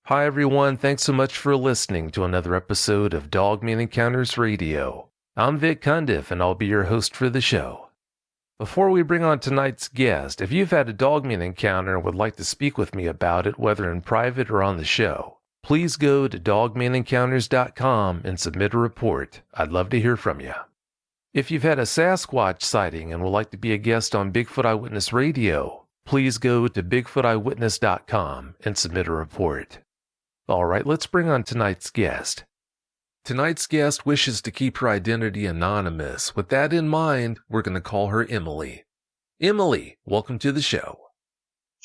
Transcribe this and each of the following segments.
Hi everyone, thanks so much for listening to another episode of Dogman Encounters Radio. I'm Vic Cundiff and I'll be your host for the show. Before we bring on tonight's guest, if you've had a Dogman encounter and would like to speak with me about it, whether in private or on the show, please go to dogmanencounters.com and submit a report. I'd love to hear from you. If you've had a Sasquatch sighting and would like to be a guest on Bigfoot Eyewitness Radio, please go to bigfooteyewitness.com and submit a report. All right, let's bring on tonight's guest. Tonight's guest wishes to keep her identity anonymous. With that in mind, we're going to call her Emily. Emily, welcome to the show.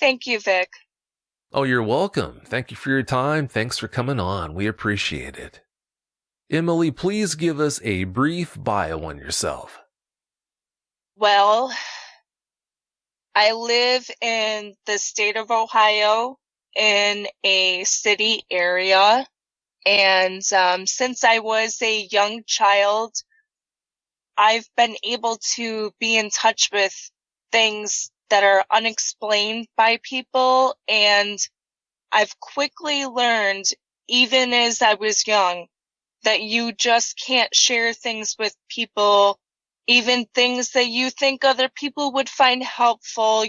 Thank you, Vic. Oh, you're welcome. Thank you for your time. Thanks for coming on. We appreciate it. Emily, please give us a brief bio on yourself. Well, I live in the state of Ohio in a city area, and since I was a young child, I've been able to be in touch with things that are unexplained by people, and I've quickly learned, even as I was young, that you just can't share things with people, even things that you think other people would find helpful.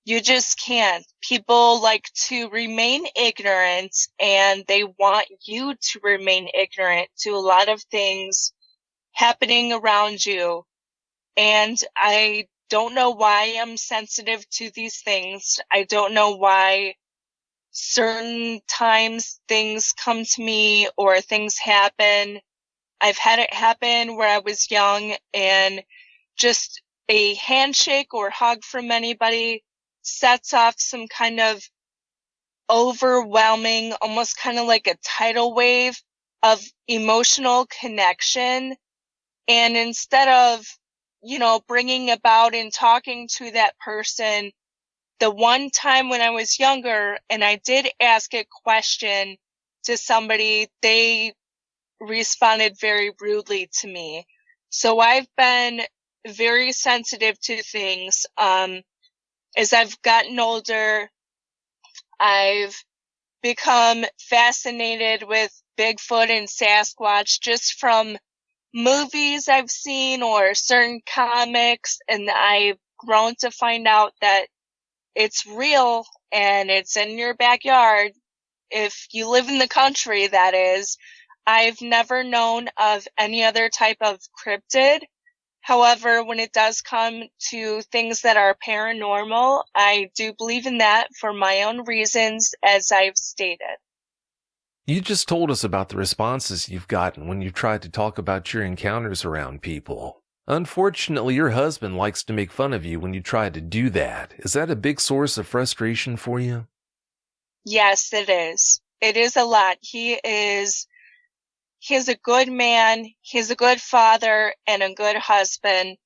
You just can't. People like to remain ignorant, and they want you to remain ignorant to a lot of things happening around you. And I don't know why I'm sensitive to these things. I don't know why certain times things come to me or things happen. I've had it happen where I was young, and just a handshake or hug from anybody sets off some kind of overwhelming, almost kind of like a tidal wave of emotional connection. And instead of, bringing about and talking to that person, the one time when I was younger and I did ask a question to somebody, they responded very rudely to me. So I've been very sensitive to things. As I've gotten older, I've become fascinated with Bigfoot and Sasquatch just from movies I've seen or certain comics, and I've grown to find out that it's real and it's in your backyard. If you live in the country, that is. I've never known of any other type of cryptid. However, when it does come to things that are paranormal, I do believe in that for my own reasons, as I've stated. You just told us about the responses you've gotten when you've tried to talk about your encounters around people. Unfortunately, your husband likes to make fun of you when you try to do that. Is that a big source of frustration for you? Yes, it is. It is a lot. He's a good man, he's a good father, and a good husband.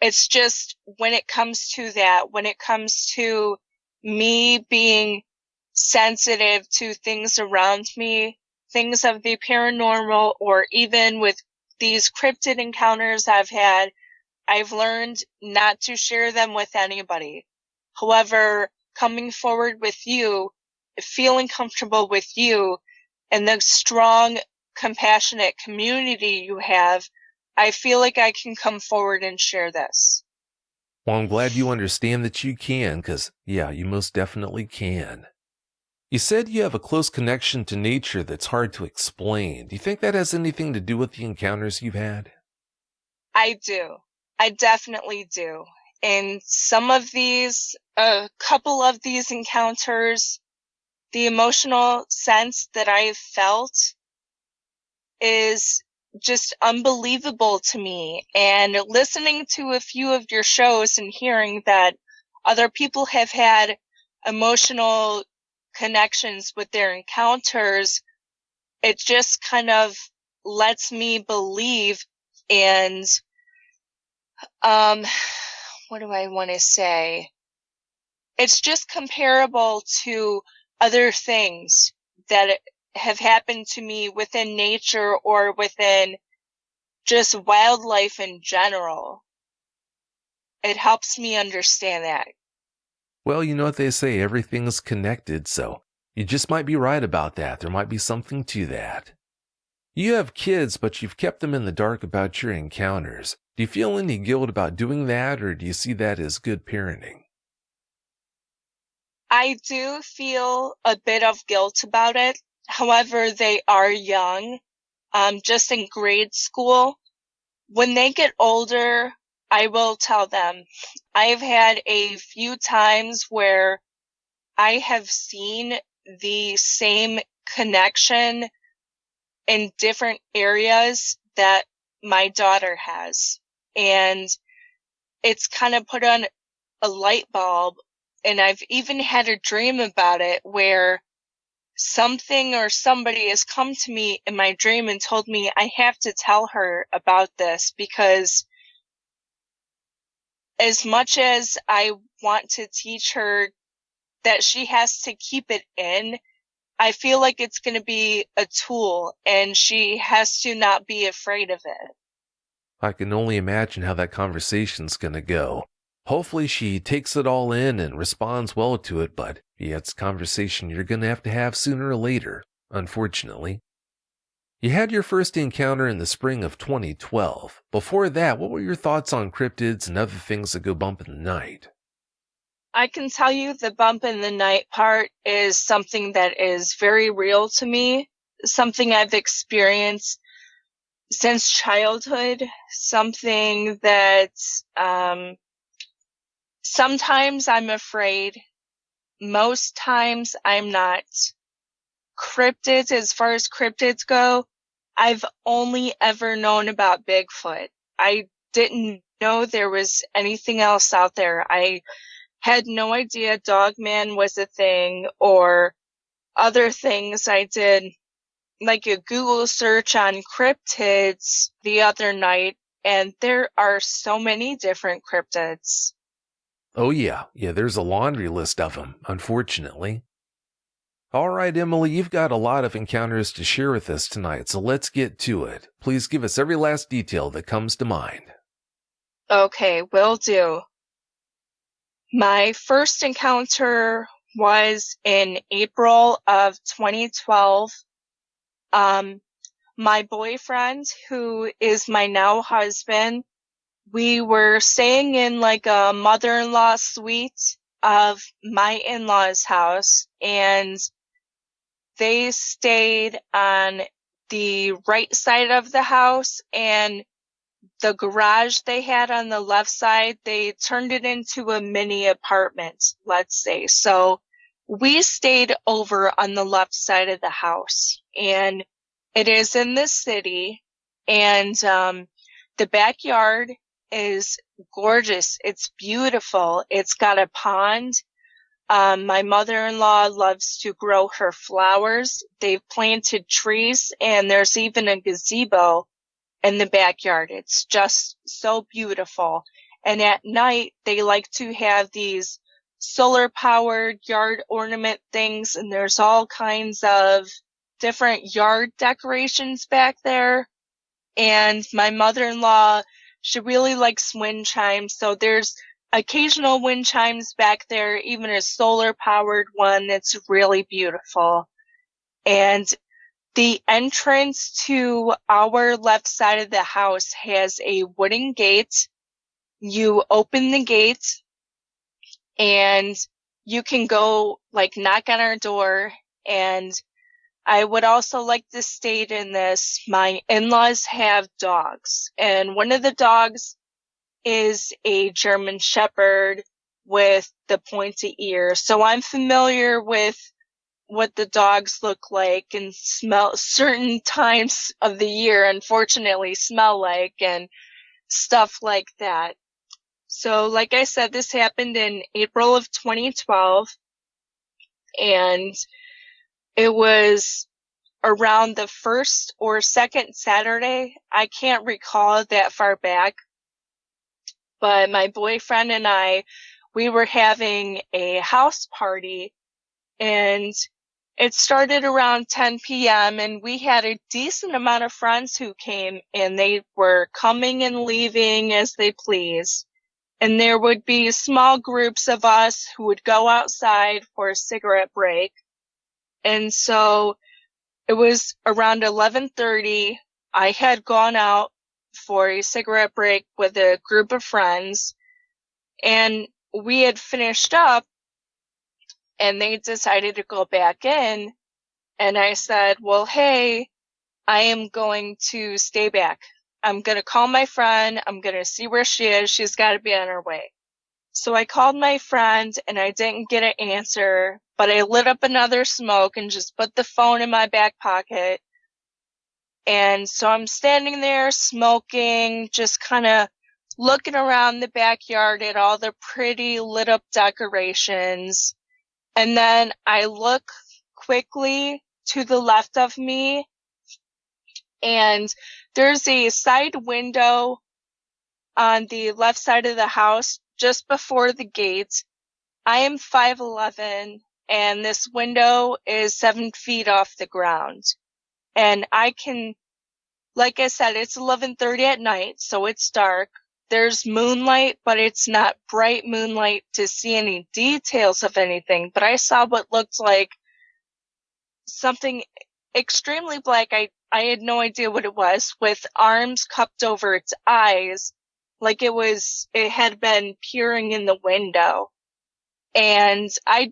It's just when it comes to that, when it comes to me being sensitive to things around me, things of the paranormal, or even with these cryptid encounters I've had, I've learned not to share them with anybody. However, coming forward with you, feeling comfortable with you, and the strong compassionate community you have, I feel like I can come forward and share this. Well, I'm glad you understand that you can, because, yeah, you most definitely can. You said you have a close connection to nature that's hard to explain. Do you think that has anything to do with the encounters you've had? I do. I definitely do. And a couple of these encounters, the emotional sense that I've felt is just unbelievable to me. And listening to a few of your shows and hearing that other people have had emotional connections with their encounters, it just kind of lets me believe. And what do I want to say? It's just comparable to other things that have happened to me within nature or within just wildlife in general. It helps me understand that. Well, you know what they say, everything's connected, so You just might be right about that. There might be something to that. You have kids, but you've kept them in the dark about your encounters. Do you feel any guilt about doing that, or do you see that as good parenting? I do feel a bit of guilt about it. However, they are young, just in grade school. When they get older, I will tell them. I've had a few times where I have seen the same connection in different areas that my daughter has. And it's kind of put on a light bulb. And I've even had a dream about it where something or somebody has come to me in my dream and told me I have to tell her about this, because as much as I want to teach her that she has to keep it in, I feel like it's going to be a tool and she has to not be afraid of it. I can only imagine how that conversation's going to go. Hopefully she takes it all in and responds well to it, but yeah, it's a conversation you're going to have sooner or later, unfortunately. You had your first encounter in the spring of 2012. Before that, what were your thoughts on cryptids and other things that go bump in the night? I can tell you the bump in the night part is something that is very real to me, something I've experienced since childhood, something that sometimes I'm afraid, most times I'm not. Cryptids, as far as cryptids go, I've only ever known about Bigfoot. I didn't know there was anything else out there. I had no idea Dogman was a thing or other things. I did like a Google search on cryptids the other night, and there are so many different cryptids. Oh yeah, there's a laundry list of them, unfortunately. All right, Emily, you've got a lot of encounters to share with us tonight, so let's get to it. Please give us every last detail that comes to mind. Okay, will do. My first encounter was in April of 2012. My boyfriend, who is my now husband, we were staying in like a mother-in-law suite of my in-laws' house, and they stayed on the right side of the house, and the garage they had on the left side, they turned it into a mini apartment, let's say. So we stayed over on the left side of the house, and it is in the city, and the backyard is gorgeous. It's beautiful. It's got a pond. My mother-in-law loves to grow her flowers. They've planted trees, and there's even a gazebo in the backyard. It's just so beautiful. And at night, they like to have these solar-powered yard ornament things, and there's all kinds of different yard decorations back there. And my mother-in-law, she really likes wind chimes, so there's occasional wind chimes back there, even a solar-powered one that's really beautiful. And the entrance to our left side of the house has a wooden gate. You open the gate, and you can go, like, knock on our door. And I would also like to state in this, my in-laws have dogs, and one of the dogs is a German Shepherd with the pointy ears. So I'm familiar with what the dogs look like and smell certain times of the year, unfortunately, smell like, and stuff like that. So, like I said, this happened in April of 2012, and it was around the first or second Saturday. I can't recall that far back, but my boyfriend and I, we were having a house party, and it started around 10 p.m. and we had a decent amount of friends who came, and they were coming and leaving as they pleased. And there would be small groups of us who would go outside for a cigarette break. And so it was around 11:30. I had gone out for a cigarette break with a group of friends, and we had finished up, and they decided to go back in. And I said, well, hey, I am going to stay back. I'm going to call my friend. I'm going to see where she is. She's got to be on her way. So I called my friend, and I didn't get an answer, but I lit up another smoke and just put the phone in my back pocket. And so I'm standing there smoking, just kind of looking around the backyard at all the pretty lit up decorations. And then I look quickly to the left of me, and there's a side window on the left side of the house just before the gate. I am 5'11", and this window is 7 feet off the ground. And I can, like I said, it's 11:30 at night, so it's dark. There's moonlight, but it's not bright moonlight to see any details of anything. But I saw what looked like something extremely black. I had no idea what it was, with arms cupped over its eyes, like it had been peering in the window. And I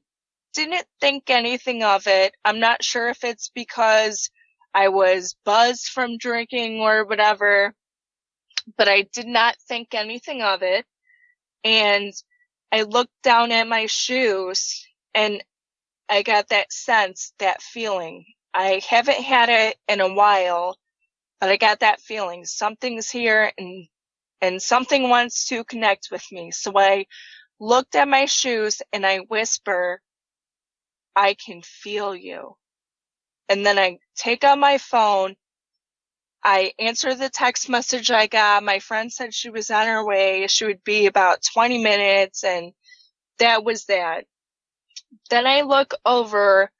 didn't think anything of it. I'm not sure if it's because I was buzzed from drinking or whatever, but I did not think anything of it. And I looked down at my shoes, and I got that sense, that feeling. I haven't had it in a while, but I got that feeling. Something's here, and something wants to connect with me. So I looked at my shoes and I whisper, I can feel you. And then I take out my phone. I answer the text message I got. My friend said she was on her way. She would be about 20 minutes, and that was that. Then I look over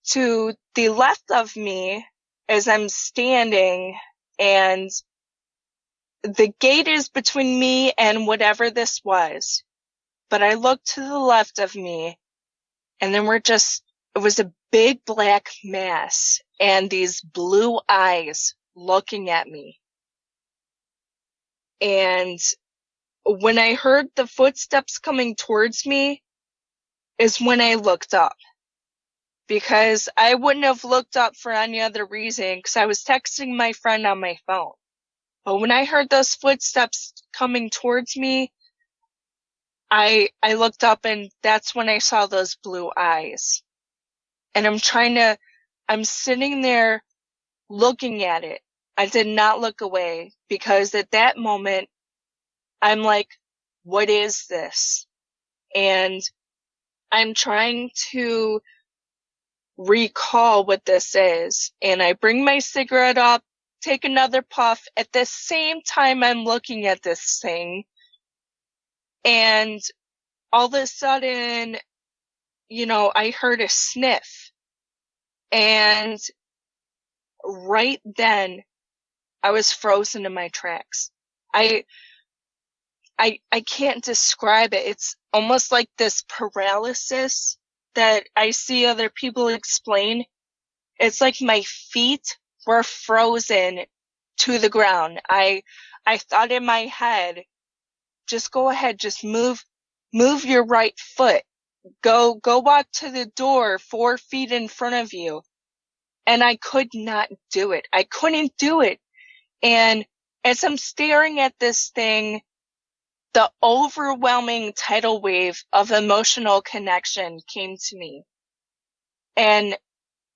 to the left of me as I'm standing, and the gate is between me and whatever this was. But I look to the left of me, and then it was a big black mass and these blue eyes looking at me. And when I heard the footsteps coming towards me is when I looked up, because I wouldn't have looked up for any other reason, because I was texting my friend on my phone. But when I heard those footsteps coming towards me, I looked up, and that's when I saw those blue eyes. And I'm sitting there looking at it. I did not look away, because at that moment, I'm like, what is this? And I'm trying to recall what this is. And I bring my cigarette up, take another puff. At the same time, I'm looking at this thing. And all of a sudden, I heard a sniff. And right then, I was frozen in my tracks. I can't describe it. It's almost like this paralysis that I see other people explain. It's like my feet were frozen to the ground. I thought in my head, just go ahead, just move your right foot. Go walk to the door 4 feet in front of you. And I could not do it. I couldn't do it. And as I'm staring at this thing, the overwhelming tidal wave of emotional connection came to me. And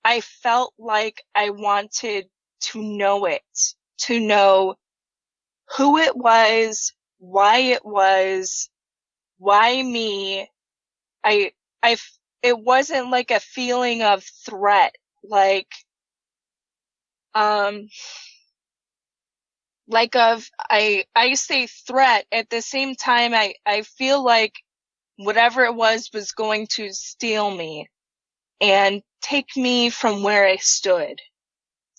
I felt like I wanted to know it, to know who it was, why me. It wasn't like a feeling of threat, I say threat. At the same time, I feel like whatever it was going to steal me and take me from where I stood.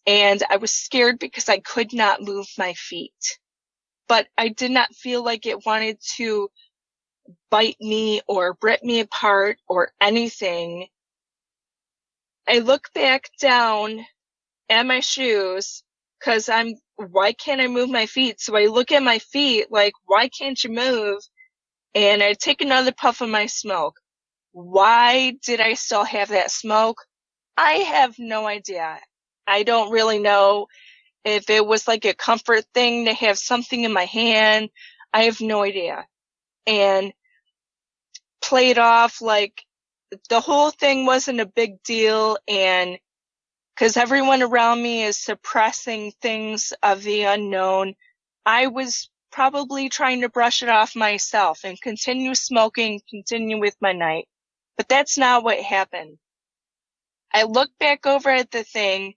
And I was scared because I could not move my feet. But I did not feel like it wanted to bite me or rip me apart or anything. I look back down at my shoes because why can't I move my feet? So I look at my feet like, why can't you move? And I take another puff of my smoke. Why did I still have that smoke? I have no idea. I don't really know if it was like a comfort thing to have something in my hand. I have no idea. And played off like the whole thing wasn't a big deal, and because everyone around me is suppressing things of the unknown, I was probably trying to brush it off myself and continue smoking, continue with my night. But that's not what happened. I look back over at the thing,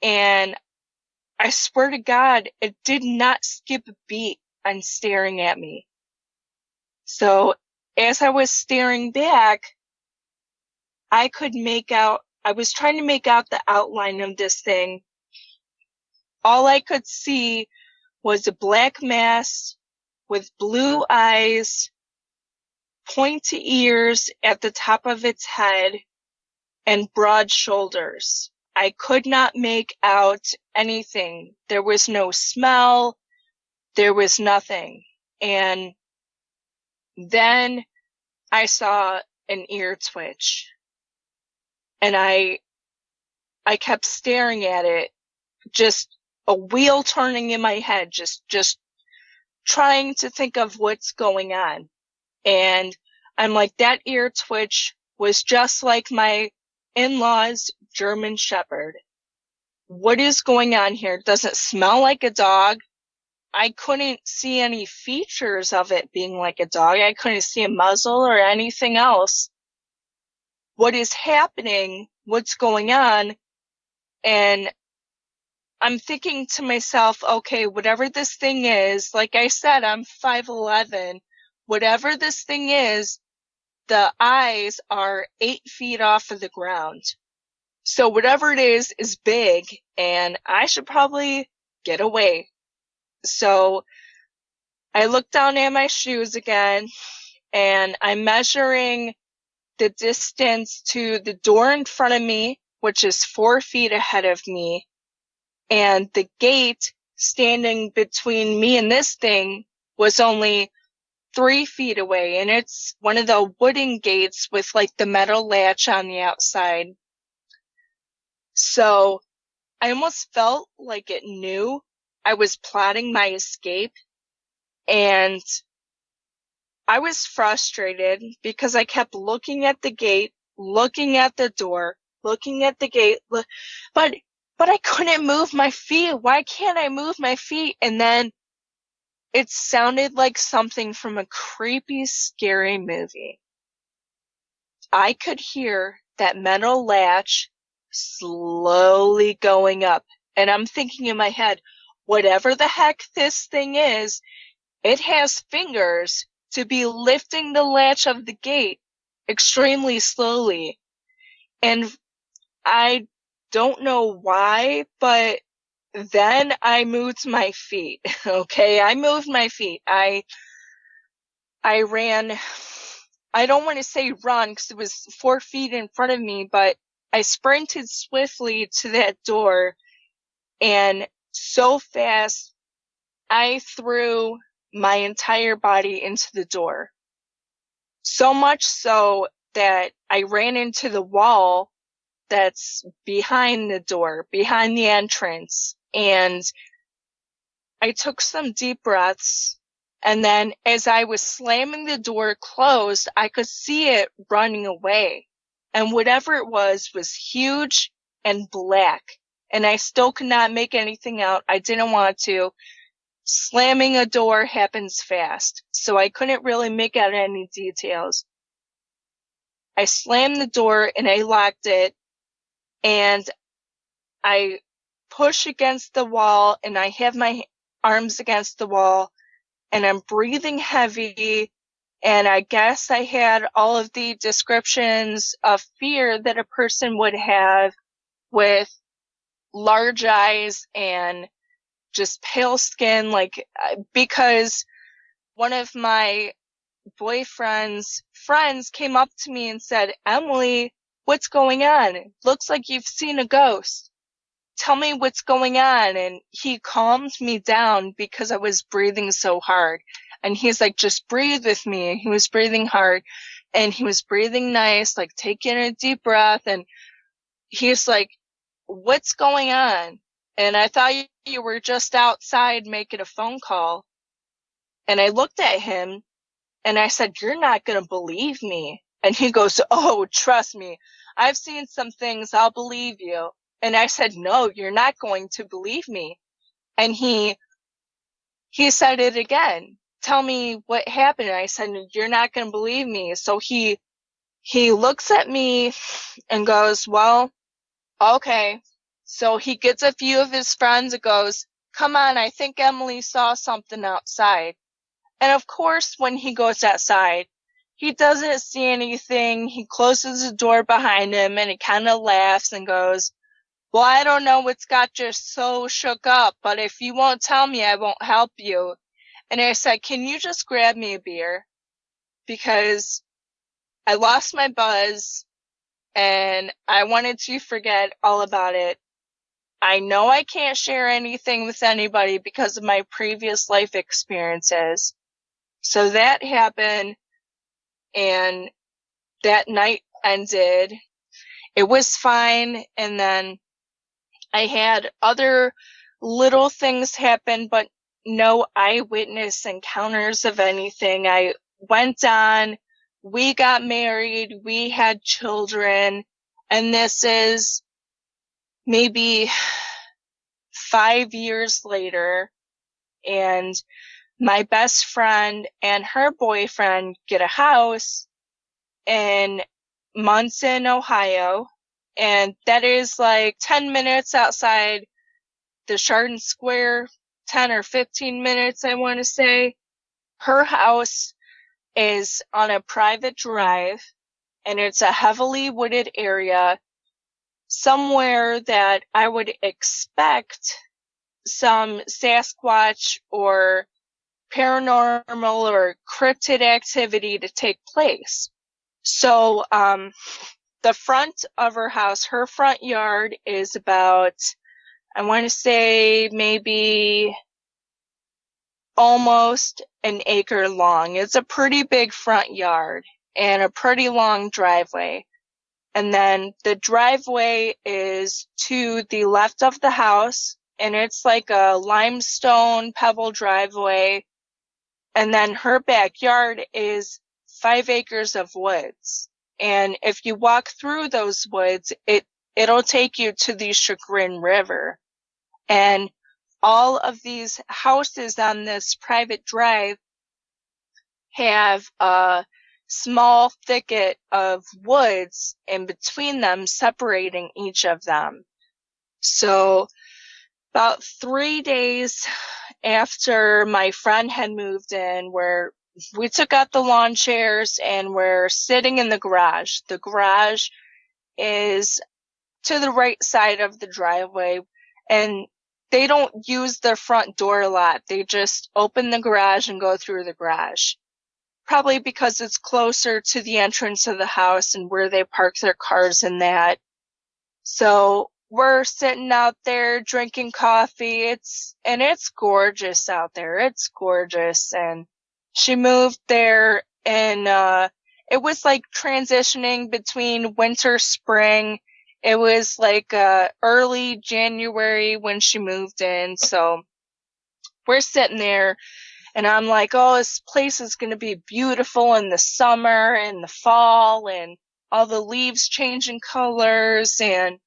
and I swear to God, it did not skip a beat on staring at me. So as I was staring back, I was trying to make out the outline of this thing. All I could see was a black mass with blue eyes, pointy ears at the top of its head, and broad shoulders. I could not make out anything. There was no smell. There was nothing. And then I saw an ear twitch. And I kept staring at it, just a wheel turning in my head, just trying to think of what's going on. And I'm like, that ear twitch was just like my in-laws' German Shepherd. What is going on here? Does it smell like a dog? I couldn't see any features of it being like a dog. I couldn't see a muzzle or anything else. What is happening? What's going on? And I'm thinking to myself, okay, whatever this thing is, like I said, I'm 5'11". Whatever this thing is, the eyes are 8 feet off of the ground. So whatever it is big, and I should probably get away. So I look down at my shoes again, and I'm measuring the distance to the door in front of me, which is 4 feet ahead of me, and the gate standing between me and this thing was only 3 feet away, and it's one of the wooden gates with like the metal latch on the outside. So I almost felt like it knew I was plotting my escape, and I was frustrated because I kept looking at the gate, looking at the door, looking at the gate, but I couldn't move my feet. Why can't I move my feet? And then it sounded like something from a creepy, scary movie. I could hear that metal latch slowly going up, and I'm thinking in my head, whatever the heck this thing is, it has fingers to be lifting the latch of the gate extremely slowly. And I don't know why, but then I moved my feet. Okay, I moved my feet. I ran. I don't want to say run because it was 4 feet in front of me, but I sprinted swiftly to that door, and so fast I threw my entire body into the door. So much so that I ran into the wall that's behind the door, behind the entrance, and I took some deep breaths, and then as I was slamming the door closed, I could see it running away. And whatever it was huge and black, and I still could not make anything out. I didn't want to. Slamming a door happens fast, so I couldn't really make out any details. I slammed the door and I locked it, and I push against the wall, and I have my arms against the wall, and I'm breathing heavy, and I guess I had all of the descriptions of fear that a person would have with large eyes and just pale skin, like, because one of my boyfriend's friends came up to me and said, Emily, what's going on? It looks like you've seen a ghost. Tell me what's going on. And he calmed me down because I was breathing so hard. And he's like, just breathe with me. And he was breathing hard and he was breathing nice, like taking a deep breath. And he's like, what's going on? And I thought you were just outside making a phone call. And I looked at him and I said, you're not going to believe me. And he goes, oh, trust me. I've seen some things. I'll believe you. And I said, no, you're not going to believe me. And he said it again. Tell me what happened. And I said, you're not going to believe me. So he looks at me and goes, well, okay. So he gets a few of his friends and goes, come on, I think Emily saw something outside. And of course, when he goes outside, he doesn't see anything. He closes the door behind him and he kind of laughs and goes, well, I don't know what's got you so shook up, but if you won't tell me, I won't help you. And I said, can you just grab me a beer? Because I lost my buzz and I wanted to forget all about it. I know I can't share anything with anybody because of my previous life experiences. So that happened and that night ended. It was fine. And then I had other little things happen, but no eyewitness encounters of anything. I went on, we got married, we had children, and this is maybe 5 years later, and my best friend and her boyfriend get a house in Munson, Ohio, and that is like 10 minutes outside the Chardon Square, 10 or 15 minutes, I want to say. Her house is on a private drive, and it's a heavily wooded area, somewhere that I would expect some Sasquatch or paranormal or cryptid activity to take place. So, the front of her house, her front yard is about, I want to say maybe almost an acre long. It's a pretty big front yard and a pretty long driveway. And then the driveway is to the left of the house, and it's like a limestone pebble driveway. And then her backyard is 5 acres of woods. And if you walk through those woods, it'll take you to the Chagrin River. And all of these houses on this private drive have a small thicket of woods in between them, separating each of them. So about 3 days after my friend had moved in, where we took out the lawn chairs and we're sitting in the garage. The garage is to the right side of the driveway, and they don't use their front door a lot. They just open the garage and go through the garage. Probably because it's closer to the entrance of the house and where they park their cars and that. So we're sitting out there drinking coffee. It's gorgeous out there. It's gorgeous. And she moved there, and it was like transitioning between winter, spring. It was like early January when she moved in. So we're sitting there, and I'm like, oh, this place is going to be beautiful in the summer and the fall, and all the leaves changing colors. And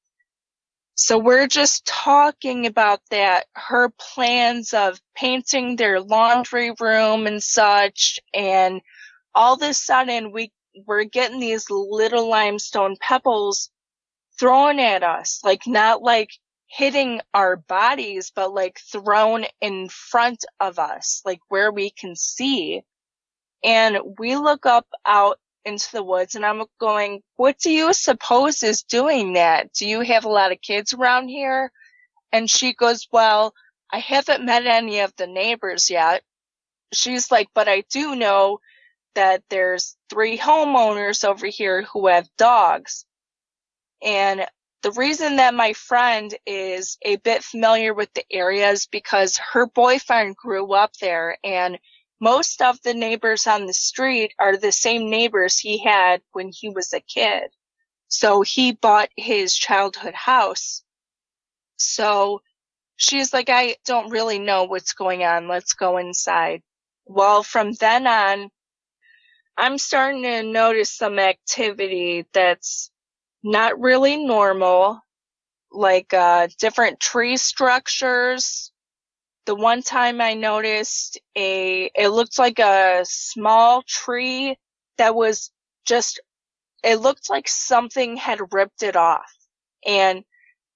so we're just talking about that, her plans of painting their laundry room and such. And all of a sudden we're getting these little limestone pebbles thrown at us, like not like hitting our bodies, but like thrown in front of us, like where we can see. And we look up out into the woods, and I'm going, what do you suppose is doing that? Do you have a lot of kids around here? And she goes, well, I haven't met any of the neighbors yet. She's like, but I do know that there's 3 homeowners over here who have dogs. And the reason that my friend is a bit familiar with the area is because her boyfriend grew up there, and most of the neighbors on the street are the same neighbors he had when he was a kid. So he bought his childhood house. So she's like, I don't really know what's going on. Let's go inside. Well, from then on, I'm starting to notice some activity that's not really normal, like different tree structures. The one time I noticed it looked like a small tree that was just, it looked like something had ripped it off and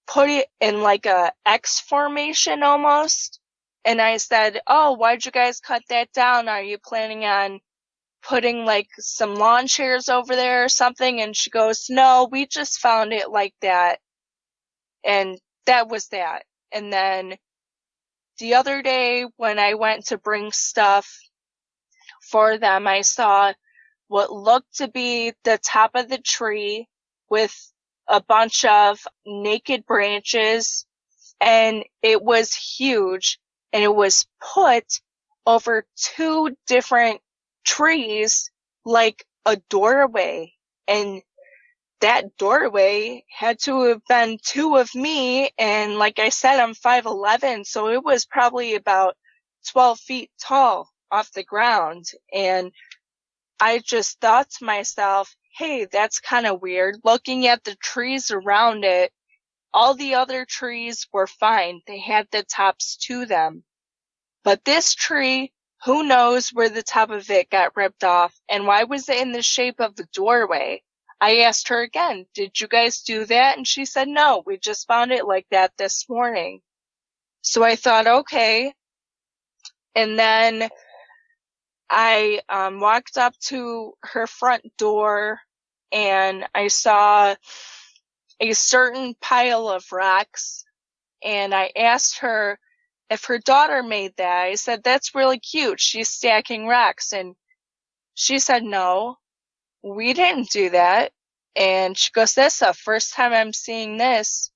put it in like a X formation almost. And I said, oh, why'd you guys cut that down? Are you planning on putting like some lawn chairs over there or something? And she goes, no, we just found it like that. And that was that. And then the other day when I went to bring stuff for them, I saw what looked to be the top of the tree with a bunch of naked branches, and it was huge, and it was put over two different trees like a doorway, and that doorway had to have been two of me, and like I said, I'm 5'11", so it was probably about 12 feet tall off the ground. And I just thought to myself, hey, that's kind of weird. Looking at the trees around it, all the other trees were fine. They had the tops to them. But this tree, who knows where the top of it got ripped off, and why was it in the shape of a doorway? I asked her again, did you guys do that? And she said, no, we just found it like that this morning. So I thought, okay. And then I walked up to her front door, and I saw a certain pile of rocks, and I asked her if her daughter made that. I said, that's really cute. She's stacking rocks. And she said, no, we didn't do that. And she goes, that's the first time I'm seeing this.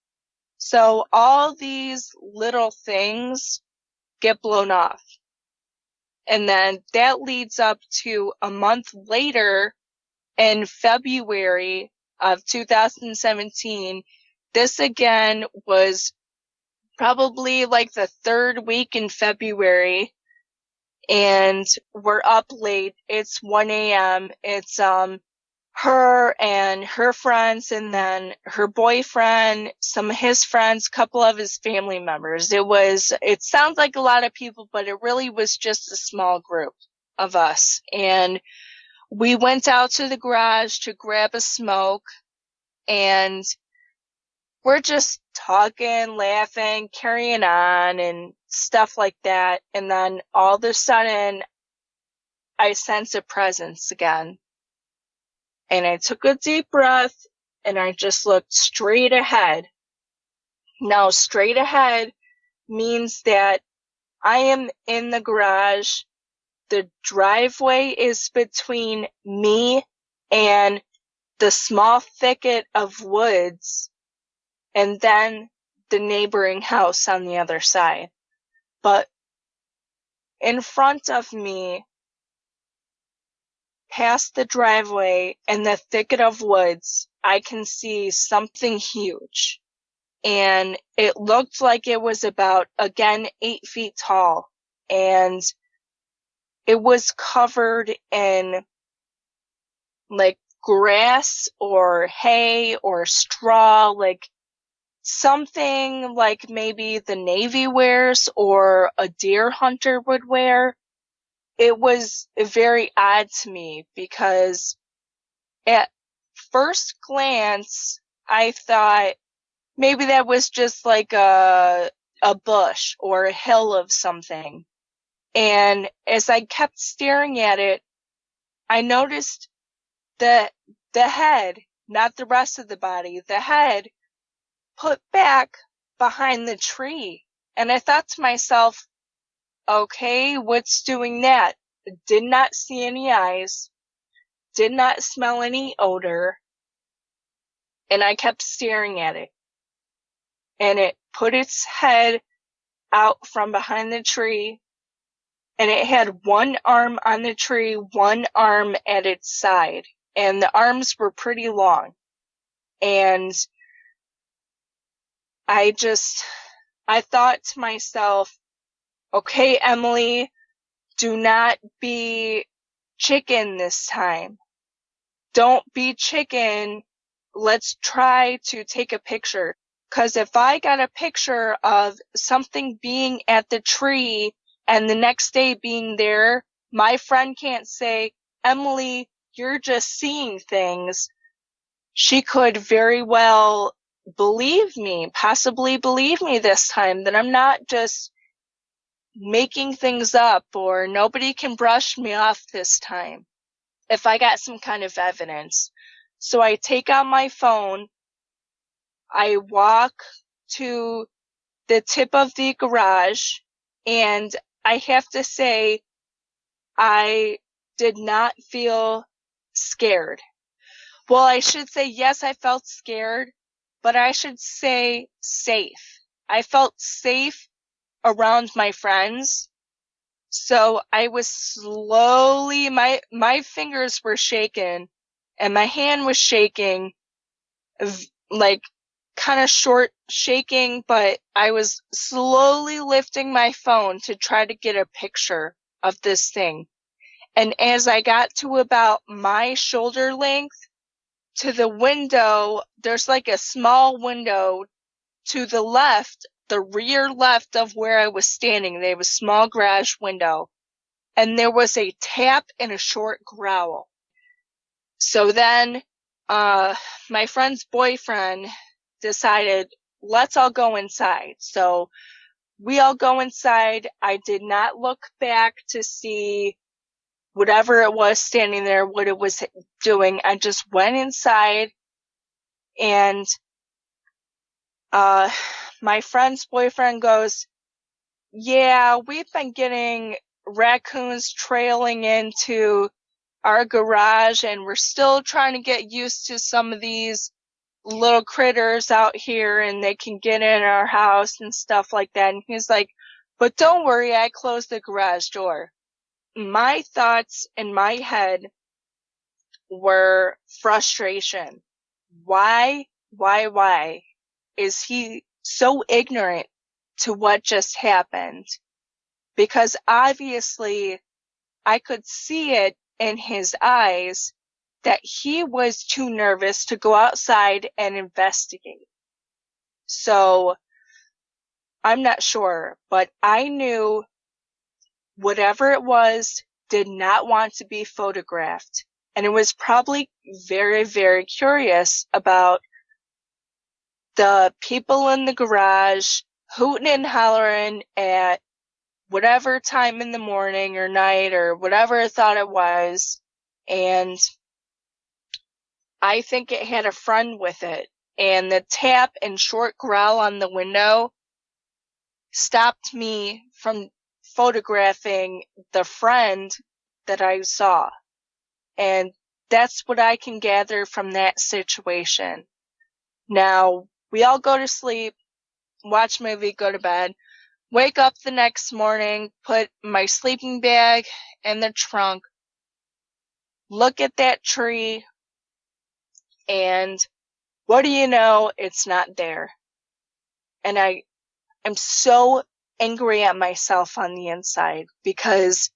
So all these little things get blown off. And then that leads up to a month later, in February of 2017. This again was probably like the third week in February, and we're up late. It's 1 a.m. It's her and her friends, and then her boyfriend, some of his friends, couple of his family members. It sounds like a lot of people, but it really was just a small group of us. And we went out to the garage to grab a smoke, and we're just talking, laughing, carrying on, and stuff like that. And then all of a sudden, I sense a presence again. And I took a deep breath, and I just looked straight ahead. Now, straight ahead means that I am in the garage. The driveway is between me and the small thicket of woods, and then the neighboring house on the other side. But in front of me, past the driveway and the thicket of woods, I can see something huge. And it looked like it was about, again, 8 feet tall. And it was covered in like grass or hay or straw, like something like maybe the Navy wears or a deer hunter would wear. It was very odd to me because at first glance, I thought maybe that was just like a bush or a hill of something. And as I kept staring at it, I noticed that the head, not the rest of the body, the head put back behind the tree. And I thought to myself, okay, what's doing that? Did not see any eyes, did not smell any odor. And I kept staring at it. And it put its head out from behind the tree, and it had one arm on the tree, one arm at its side, and the arms were pretty long. And I thought to myself, okay, Emily, do not be chicken this time. Don't be chicken. Let's try to take a picture. Because if I got a picture of something being at the tree and the next day being there, my friend can't say, Emily, you're just seeing things. She could very well possibly believe me this time, that I'm not just making things up, or nobody can brush me off this time if I got some kind of evidence. So I take out my phone, I walk to the tip of the garage, and I have to say, I did not feel scared. Well, I should say, yes, I felt scared, but I should say safe. I felt safe around my friends. So I was slowly, my fingers were shaking and my hand was shaking, like kind of short shaking, but I was slowly lifting my phone to try to get a picture of this thing. And as I got to about my shoulder length to the window, there's like a small window to the left, the rear left of where I was standing. They have a small garage window, and there was a tap and a short growl. So then my friend's boyfriend decided, let's all go inside. So we all go inside. I did not look back to see whatever it was standing there, what it was doing. I just went inside, and my friend's boyfriend goes, yeah, we've been getting raccoons trailing into our garage, and we're still trying to get used to some of these little critters out here, and they can get in our house and stuff like that. And he's like, but don't worry, I closed the garage door. My thoughts in my head were frustration. Why is he so ignorant to what just happened? Because obviously I could see it in his eyes that he was too nervous to go outside and investigate. So I'm not sure, but I knew whatever it was did not want to be photographed. And it was probably very, very curious about the people in the garage hooting and hollering at whatever time in the morning or night or whatever it thought it was. And I think it had a friend with it. And the tap and short growl on the window stopped me from photographing the friend that I saw. And that's what I can gather from that situation. Now, we all go to sleep, watch a movie, go to bed, wake up the next morning, put my sleeping bag in the trunk, look at that tree, and what do you know? It's not there. And I am so angry at myself on the inside, because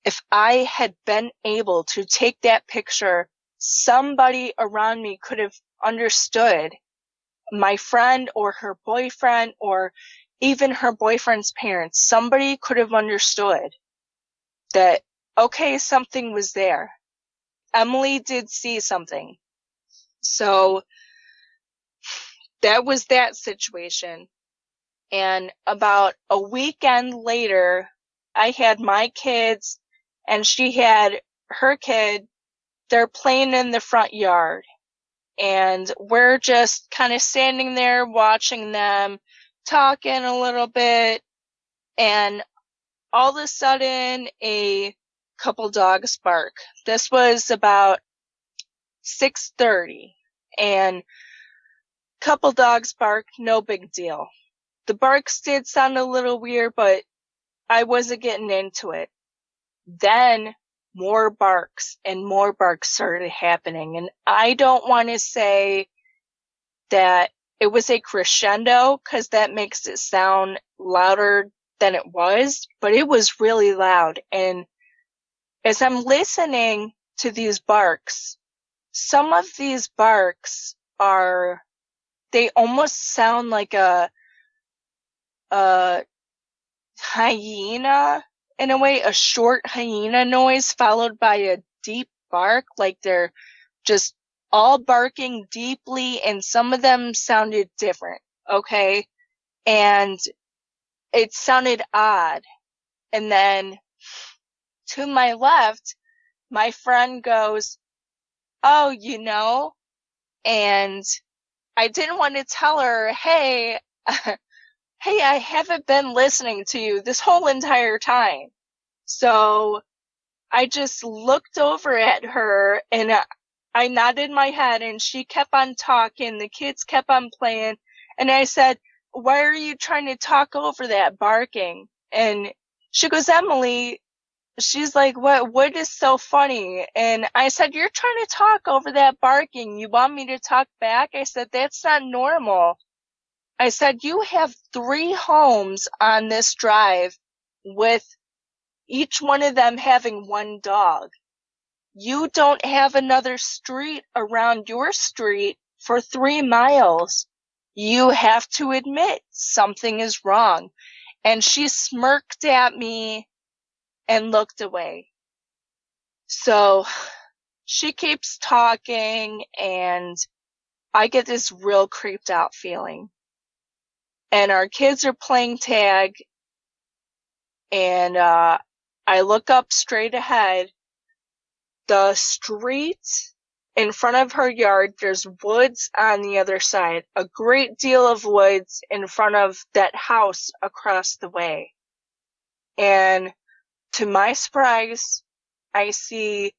if I had been able to take that picture, somebody around me could have understood. My friend or her boyfriend or even her boyfriend's parents, somebody could have understood that, okay, something was there. Emily did see something. So that was that situation. And about a weekend later, I had my kids and she had her kid. They're playing in the front yard. And we're just kind of standing there watching them, talking a little bit. And all of a sudden, a couple dogs bark. This was about 6:30. And Couple dogs bark, no big deal. The barks did sound a little weird, but I wasn't getting into it. Then more barks and more barks started happening. And I don't want to say that it was a crescendo because that makes it sound louder than it was, but it was really loud. And as I'm listening to these barks, some of these barks they almost sound like a hyena in a way, a short hyena noise followed by a deep bark, like they're just all barking deeply, and some of them sounded different, okay? And it sounded odd. And then to my left, my friend goes, "Oh, and I didn't want to tell her, hey, hey, I haven't been listening to you this whole entire time. So I just looked over at her and I nodded my head and she kept on talking. The kids kept on playing. And I said, "Why are you trying to talk over that barking?" And she goes, "Emily," she's like, what is so funny?" And I said, "You're trying to talk over that barking. You want me to talk back?" I said, "That's not normal." I said, "You have 3 homes on this drive with each one of them having 1 dog. You don't have another street around your street for 3 miles. You have to admit something is wrong." And she smirked at me and looked away. So she keeps talking and I get this real creeped out feeling. And our kids are playing tag, and I look up straight ahead. The street in front of her yard, there's woods on the other side, a great deal of woods in front of that house across the way. And to my surprise, I see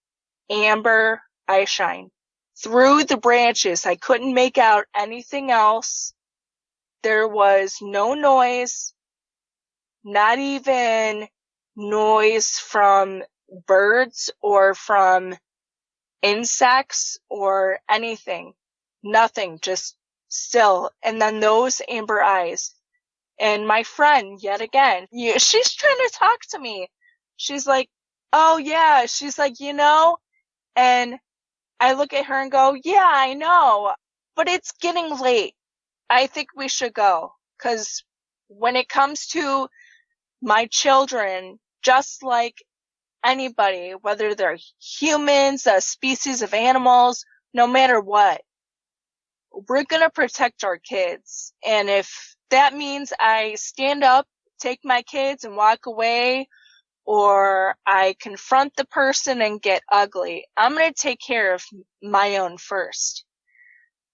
amber eye shine through the branches. I couldn't make out anything else. There was no noise, not even noise from birds or from insects or anything. Nothing, just still. And then those amber eyes. And my friend, yet again, she's trying to talk to me. She's like, "Oh yeah," she's like, and I look at her and go, "Yeah, I know, but it's getting late. I think we should go." Because when it comes to my children, just like anybody, whether they're humans, a species of animals, no matter what, we're going to protect our kids. And if that means I stand up, take my kids and walk away, or I confront the person and get ugly, I'm going to take care of my own first.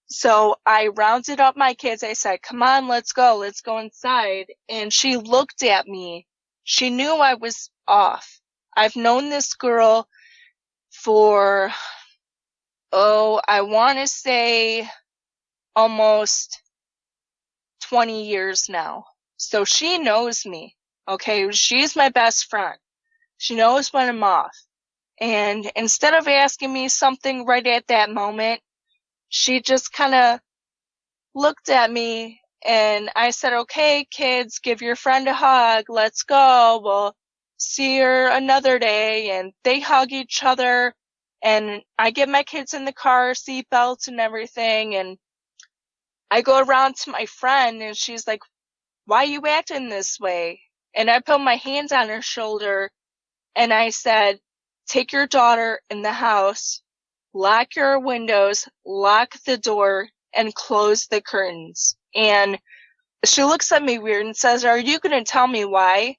So I rounded up my kids. I said, "Come on, let's go inside." And she looked at me. She knew I was off. I've known this girl for, I want to say almost 20 years now. So she knows me. Okay. She's my best friend. She knows when I'm off. And instead of asking me something right at that moment, she just kind of looked at me and I said, "Okay, kids, give your friend a hug. Let's go. We'll see her another day." And they hug each other and I get my kids in the car, seatbelts and everything. And I go around to my friend and she's like, "Why you acting this way?" And I put my hands on her shoulder and I said, "Take your daughter in the house, lock your windows, lock the door, and close the curtains." And she looks at me weird and says, "Are you going to tell me why?"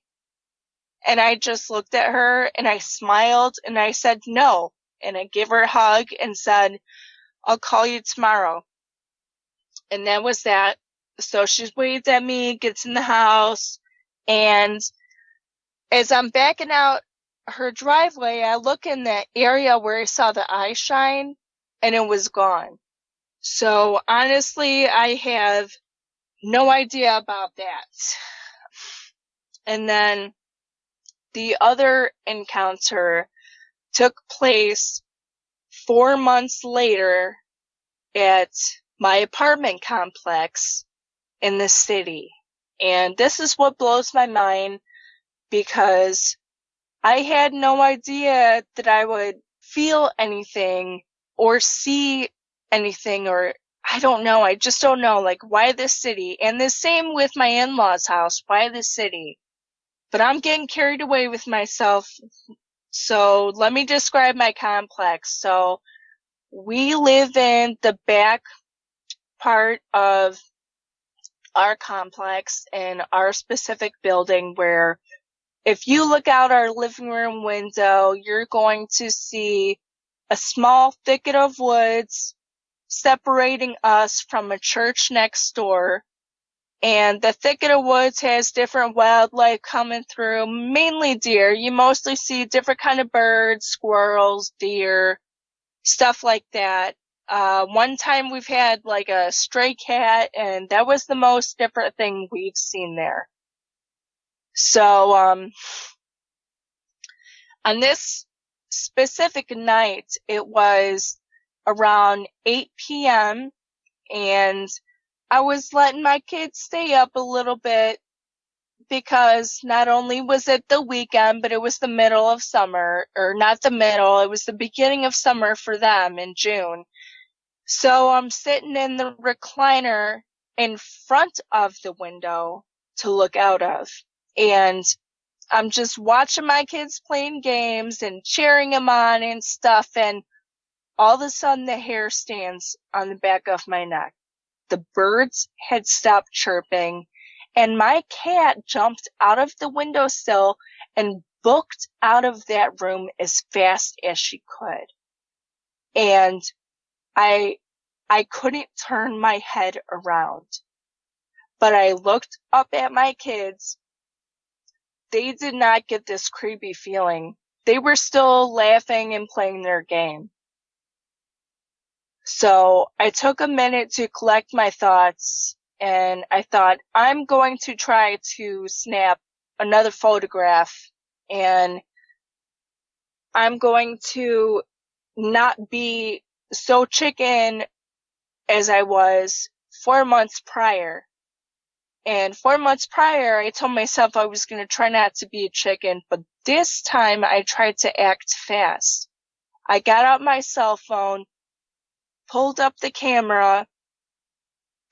And I just looked at her and I smiled and I said, "No." And I gave her a hug and said, "I'll call you tomorrow." And that was that. So she waves at me, gets in the house, and as I'm backing out her driveway, I look in the area where I saw the eye shine and it was gone. So honestly, I have no idea about that. And then the other encounter took place 4 months later at my apartment complex in the city. And this is what blows my mind, because I had no idea that I would feel anything or see anything, or I don't know. I just don't know. Like, why this city? And the same with my in-laws' house. Why this city? But I'm getting carried away with myself. So let me describe my complex. So we live in the back part of our complex in our specific building, where if you look out our living room window, you're going to see a small thicket of woods separating us from a church next door. And the thicket of woods has different wildlife coming through, mainly deer. You mostly see different kind of birds, squirrels, deer, stuff like that. One time we've had like a stray cat, and that was the most different thing we've seen there. So, on this specific night, it was around 8 p.m., and I was letting my kids stay up a little bit because not only was it the weekend, but it was the middle of summer, or not the middle, it was the beginning of summer for them in June. So I'm sitting in the recliner in front of the window to look out of, and I'm just watching my kids playing games and cheering them on and stuff, and all of a sudden the hair stands on the back of my neck. The birds had stopped chirping, and my cat jumped out of the windowsill and booked out of that room as fast as she could. And I couldn't turn my head around. But I looked up at my kids. They did not get this creepy feeling. They were still laughing and playing their game. So I took a minute to collect my thoughts, and I thought, I'm going to try to snap another photograph, and I'm going to not be so chicken as I was 4 months prior. And 4 months prior, I told myself I was going to try not to be a chicken, but this time I tried to act fast. I got out my cell phone, pulled up the camera,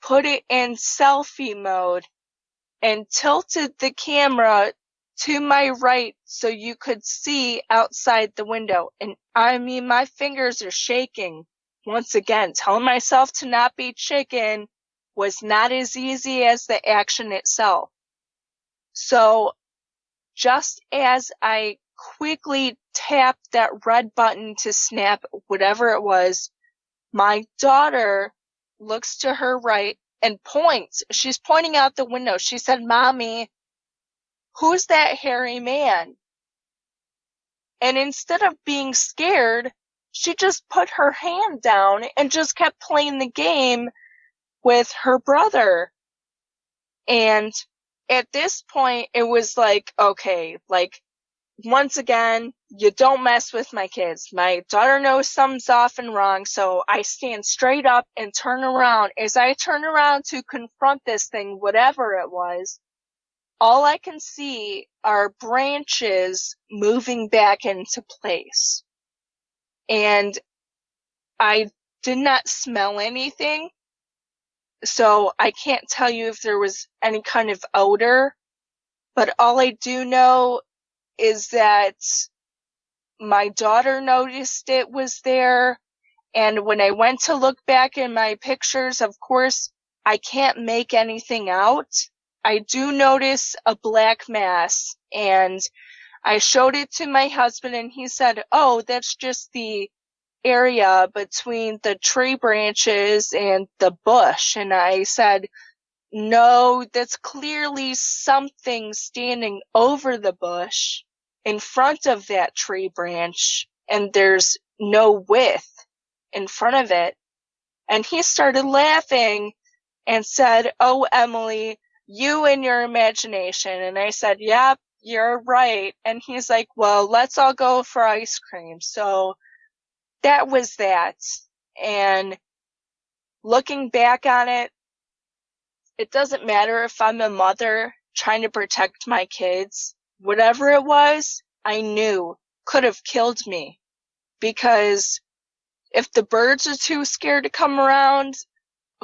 put it in selfie mode, and tilted the camera to my right so you could see outside the window. And I mean, my fingers are shaking. Once again, telling myself to not be chicken was not as easy as the action itself. So just as I quickly tapped that red button to snap whatever it was, my daughter looks to her right and points. She's pointing out the window. She said, "Mommy, who's that hairy man?" And instead of being scared, she just put her hand down and just kept playing the game with her brother. And at this point, it was like, okay, like, once again, you don't mess with my kids. My daughter knows something's off and wrong, so I stand straight up and turn around. As I turn around to confront this thing, whatever it was, all I can see are branches moving back into place. And I did not smell anything, so I can't tell you if there was any kind of odor, but all I do know is that my daughter noticed it was there, and when I went to look back in my pictures, of course, I can't make anything out. I do notice a black mass, and I showed it to my husband, and he said, "Oh, that's just the area between the tree branches and the bush." And I said, "No, that's clearly something standing over the bush in front of that tree branch, and there's no width in front of it." And he started laughing and said, "Oh, Emily, you and your imagination." And I said, "Yep, you're right." And he's like, "Well, let's all go for ice cream." So that was that. And looking back on it, it doesn't matter if I'm a mother trying to protect my kids. Whatever it was, I knew could have killed me. Because if the birds are too scared to come around,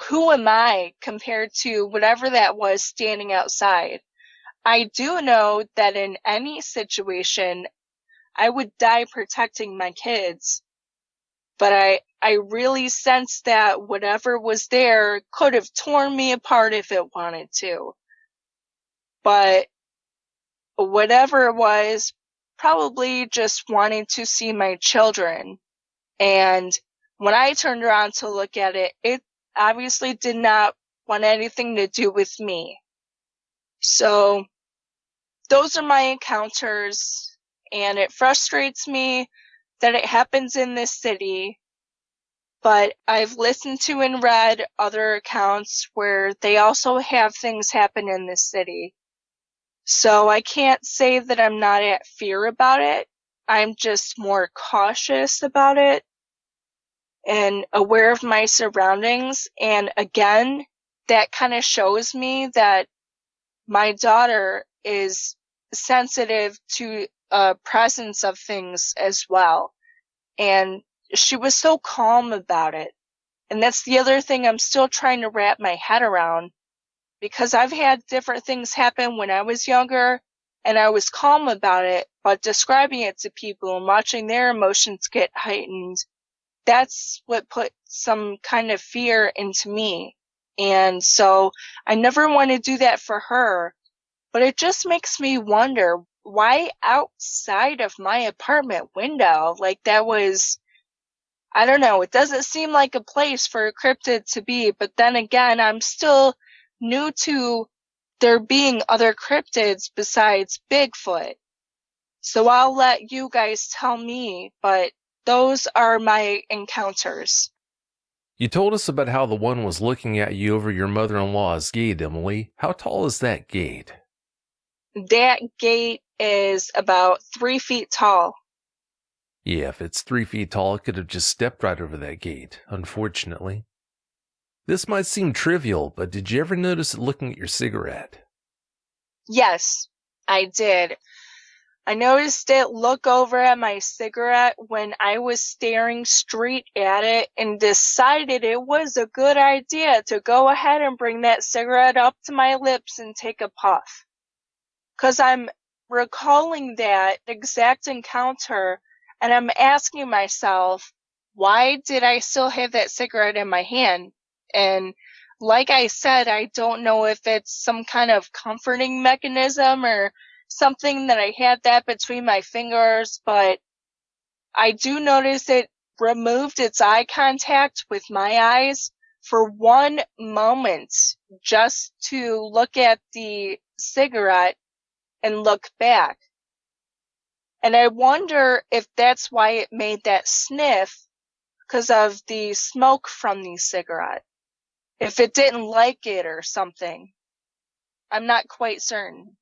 who am I compared to whatever that was standing outside? I do know that in any situation, I would die protecting my kids. But I really sensed that whatever was there could have torn me apart if it wanted to. But whatever it was, probably just wanting to see my children. And when I turned around to look at it, it obviously did not want anything to do with me. So those are my encounters, and it frustrates me that it happens in this city. But I've listened to and read other accounts where they also have things happen in this city. So I can't say that I'm not at fear about it. I'm just more cautious about it and aware of my surroundings. And again, that kind of shows me that my daughter is sensitive to presence of things as well. And she was so calm about it. And that's the other thing I'm still trying to wrap my head around, because I've had different things happen when I was younger and I was calm about it, but describing it to people and watching their emotions get heightened, that's what put some kind of fear into me. And so I never want to do that for her, but it just makes me wonder, why outside of my apartment window? Like, that was, I don't know, it doesn't seem like a place for a cryptid to be, but then again, I'm still new to there being other cryptids besides Bigfoot. So I'll let you guys tell me, but those are my encounters. You told us about how the one was looking at you over your mother-in-law's gate, Emily. How tall is that gate? That gate is about 3 feet tall. Yeah, if it's 3 feet tall, it could have just stepped right over that gate, unfortunately. This might seem trivial, but did you ever notice it looking at your cigarette? Yes, I did. I noticed it look over at my cigarette when I was staring straight at it and decided it was a good idea to go ahead and bring that cigarette up to my lips and take a puff. 'Cause I'm recalling that exact encounter and I'm asking myself, why did I still have that cigarette in my hand? And like I said, I don't know if it's some kind of comforting mechanism or something that I had that between my fingers, but I do notice it removed its eye contact with my eyes for one moment just to look at the cigarette and look back. And I wonder if that's why it made that sniff, because of the smoke from the cigarette. If it didn't like it or something. I'm not quite certain.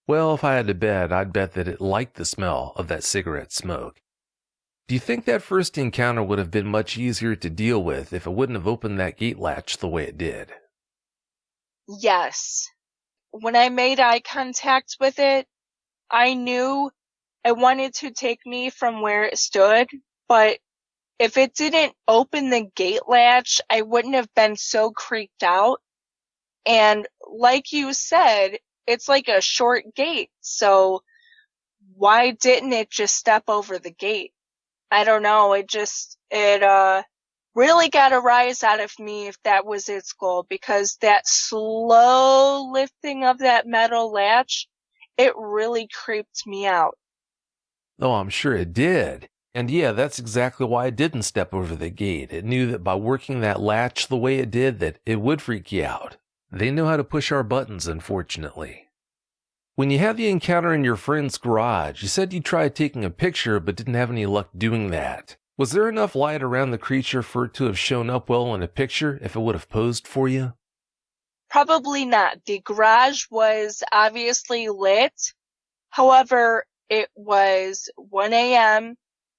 Well, if I had to bet, I'd bet that it liked the smell of that cigarette smoke. Do you think that first encounter would have been much easier to deal with if it wouldn't have opened that gate latch the way it did? Yes. When I made eye contact with it, I knew it wanted to take me from where it stood, but if it didn't open the gate latch, I wouldn't have been so creeped out. And like you said, it's like a short gate, so why didn't it just step over the gate? I don't know, it really got a rise out of me if that was its goal, because that slow lifting of that metal latch, it really creeped me out. Oh, I'm sure it did. And yeah, that's exactly why it didn't step over the gate. It knew that by working that latch the way it did, that it would freak you out. They know how to push our buttons, unfortunately. When you had the encounter in your friend's garage, you said you tried taking a picture but didn't have any luck doing that. Was there enough light around the creature for it to have shown up well in a picture if it would have posed for you? Probably not. The garage was obviously lit. However, it was 1 a.m.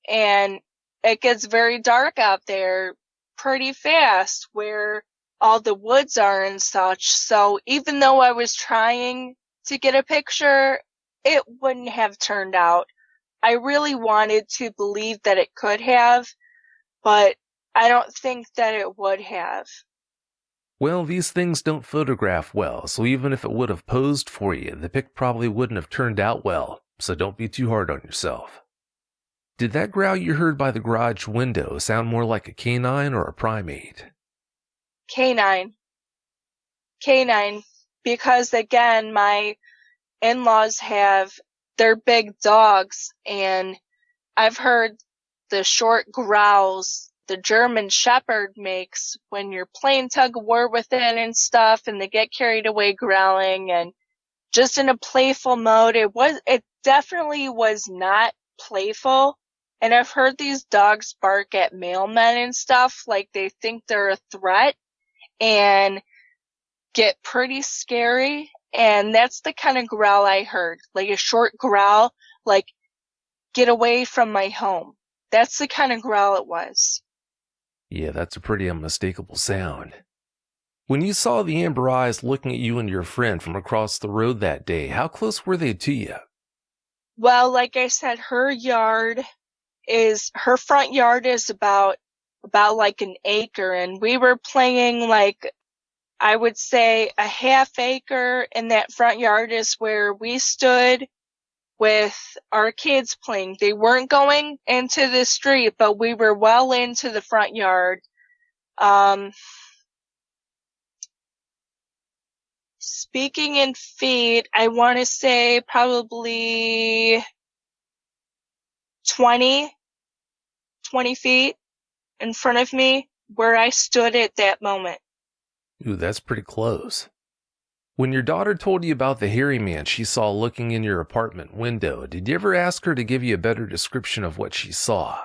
and it gets very dark out there pretty fast where all the woods are and such. So even though I was trying to get a picture, it wouldn't have turned out. I really wanted to believe that it could have, but I don't think that it would have. Well, these things don't photograph well, so even if it would have posed for you, the pic probably wouldn't have turned out well, so don't be too hard on yourself. Did that growl you heard by the garage window sound more like a canine or a primate? Canine. Canine. Because again, my in-laws have their big dogs, and I've heard the short growls the German Shepherd makes when you're playing tug of war with it and stuff, and they get carried away growling and just in a playful mode. It definitely was not playful. And I've heard these dogs bark at mailmen and stuff like they think they're a threat and get pretty scary. And that's the kind of growl I heard, like a short growl, like, get away from my home. That's the kind of growl it was. Yeah, that's a pretty unmistakable sound. When you saw the amber eyes looking at you and your friend from across the road that day, how close were they to you? Well, like I said, her front yard is about like an acre, and we were playing like, I would say a half acre, and that front yard is where we stood with our kids playing. They weren't going into the street, but we were well into the front yard. Speaking in feet, I want to say probably 20 feet in front of me where I stood at that moment. Ooh, that's pretty close. When your daughter told you about the hairy man she saw looking in your apartment window, did you ever ask her to give you a better description of what she saw?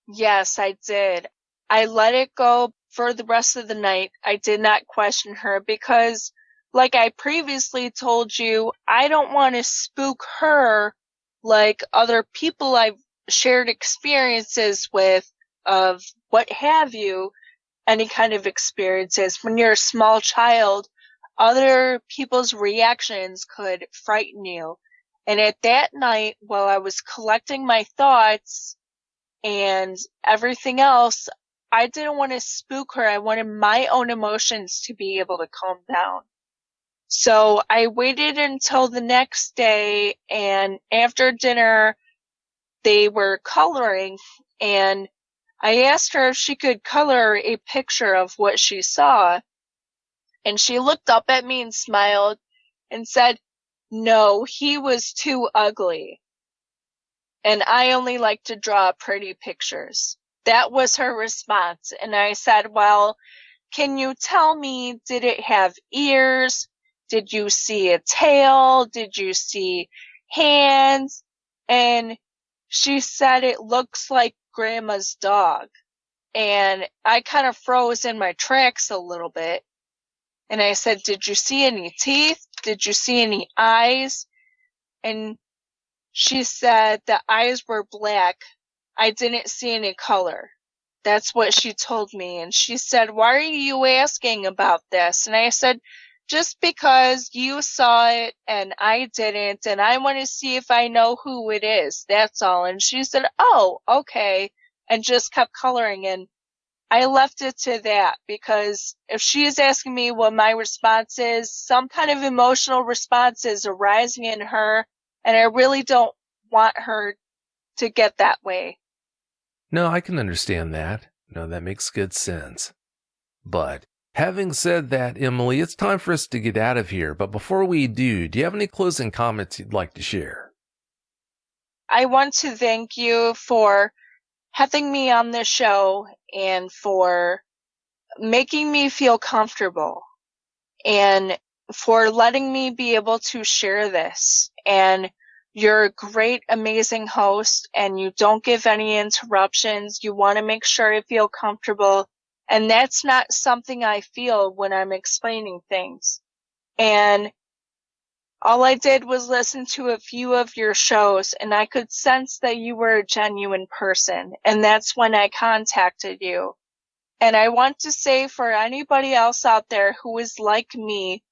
Yes, I did. I let it go for the rest of the night. I did not question her because, like I previously told you, I don't want to spook her like other people I've shared experiences with of what have you, any kind of experiences. When you're a small child, other people's reactions could frighten you. And at that night, while I was collecting my thoughts and everything else, I didn't want to spook her. I wanted my own emotions to be able to calm down. So I waited until the next day, and after dinner, they were coloring, and I asked her if she could color a picture of what she saw. And she looked up at me and smiled and said, "No, he was too ugly. And I only like to draw pretty pictures." That was her response. And I said, "Well, can you tell me, did it have ears? Did you see a tail? Did you see hands?" And she said, "It looks like Grandma's dog." And I kind of froze in my tracks a little bit. And I said, "Did you see any teeth? Did you see any eyes?" And she said the eyes were black. I didn't see any color. That's what she told me. And she said, "Why are you asking about this?" And I said, "Just because you saw it and I didn't, and I want to see if I know who it is. That's all." And she said, "Oh, okay," and just kept coloring. And I left it to that, because if she is asking me what my response is, some kind of emotional response is arising in her, and I really don't want her to get that way. No, I can understand that. No, that makes good sense. But having said that, Emily, it's time for us to get out of here. But before we do you have any closing comments you'd like to share? I want to thank you for having me on the show and for making me feel comfortable and for letting me be able to share this. And You're a great, amazing host, and you don't give any interruptions. You want to make sure I feel comfortable, and that's not something I feel when I'm explaining things. And all I did was listen to a few of your shows, and I could sense that you were a genuine person, and that's when I contacted you. And I want to say, for anybody else out there who is like me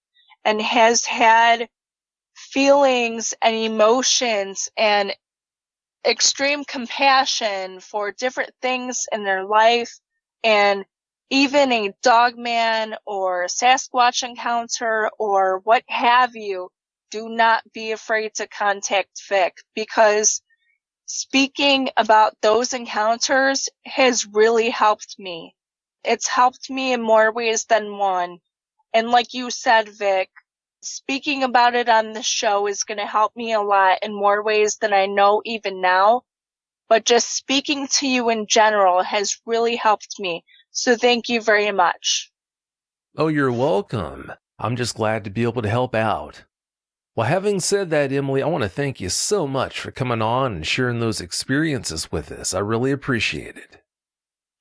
and has had feelings and emotions and extreme compassion for different things in their life, and even a Dogman or Sasquatch encounter or what have you, do not be afraid to contact Vic, because speaking about those encounters has really helped me. It's helped me in more ways than one. And like you said, Vic, speaking about it on the show is going to help me a lot in more ways than I know even now. But just speaking to you in general has really helped me. So thank you very much. Oh, you're welcome. I'm just glad to be able to help out. Well, having said that, Emily, I want to thank you so much for coming on and sharing those experiences with us. I really appreciate it.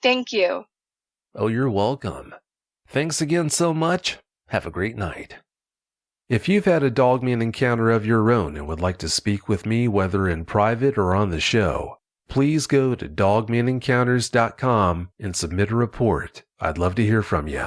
Thank you. Oh, you're welcome. Thanks again so much. Have a great night. If you've had a Dogman encounter of your own and would like to speak with me, whether in private or on the show, please go to dogmanencounters.com and submit a report. I'd love to hear from you.